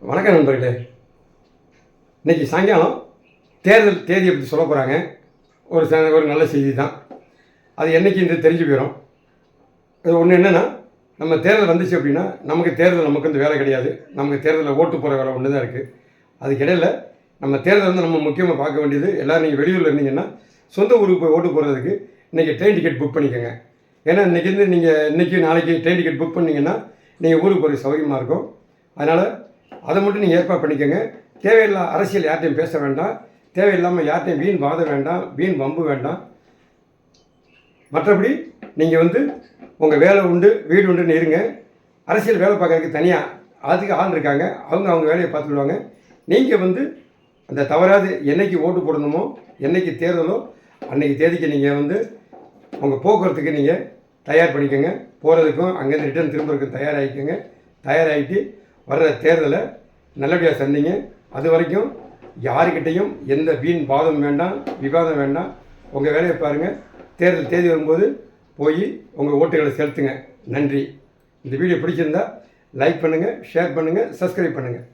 வணக்கம் நண்பர்களே. இன்றைக்கி சாயங்காலம் தேர்தல் தேதியை பற்றி சொல்ல போகிறாங்க. ஒரு நல்ல செய்தி தான். அது என்றைக்கு என்று தெரிஞ்சு போயிடும். அது ஒன்று என்னென்னா, நம்ம தேர்தல் வந்துச்சு அப்படின்னா நமக்கு இந்த வேலை கிடையாது. நமக்கு தேர்தலில் ஓட்டு போகிற வேலை ஒன்று தான் இருக்குது. அதுக்கிடையில் நம்ம தேர்தல் வந்து நம்ம முக்கியமாக பார்க்க வேண்டியது, எல்லோரும் நீங்கள் வெளியூரில் இருந்தீங்கன்னா சொந்த ஊருக்கு போய் ஓட்டு போகிறதுக்கு இன்றைக்கி ட்ரெயின் டிக்கெட் புக் பண்ணிக்கோங்க. ஏன்னா இன்றைக்கி நாளைக்கு ட்ரெயின் டிக்கெட் புக் பண்ணிங்கன்னா நீங்கள் ஊருக்கு போகிற சௌகரியமாக இருக்கும். அதனால் அதை மட்டும் நீங்கள் ஏற்பாடு பண்ணிக்கோங்க. தேவையில்லாத அரசியல் யார்ட்டையும் பேச வேண்டாம். தேவையில்லாமல் யார்ட்டையும் வீண் வாதம் வேண்டாம், வீண் வம்பு வேண்டாம். மற்றபடி நீங்கள் உங்கள் வேலை உண்டு, வீடு உண்டுன்னு இருங்க. அரசியல் வேலை பார்க்கறதுக்கு தனியாக அதுக்கு ஆள் இருக்காங்க. அவங்க வேலையை பார்த்துக்கிடுவாங்க. நீங்கள் அந்த தவறாது என்றைக்கு ஓட்டு போடணுமோ, என்றைக்கு தேர்தலோ அன்றைக்கி தேதிக்கு நீங்கள் உங்கள் போக்குவரத்துக்கு நீங்கள் தயார் பண்ணிக்கோங்க. போகிறதுக்கும் அங்கேருந்து ரிட்டர்ன் திரும்புறதுக்கும் தயாராகிட்டு வர்ற தேர்தலை நல்லபடியாக சந்திங்க. அது வரைக்கும் யாருக்கிட்டையும் எந்த வீண் வாதம் வேண்டாம், விவாதம் வேண்டாம். உங்கள் வேலையை பாருங்கள். தேர்தல் தேதி வரும்போது போய் உங்கள் ஓட்டுகளை செலுத்துங்க. நன்றி. இந்த வீடியோ பிடிச்சிருந்தா லைக் பண்ணுங்கள், ஷேர் பண்ணுங்கள், சப்ஸ்கிரைப் பண்ணுங்கள்.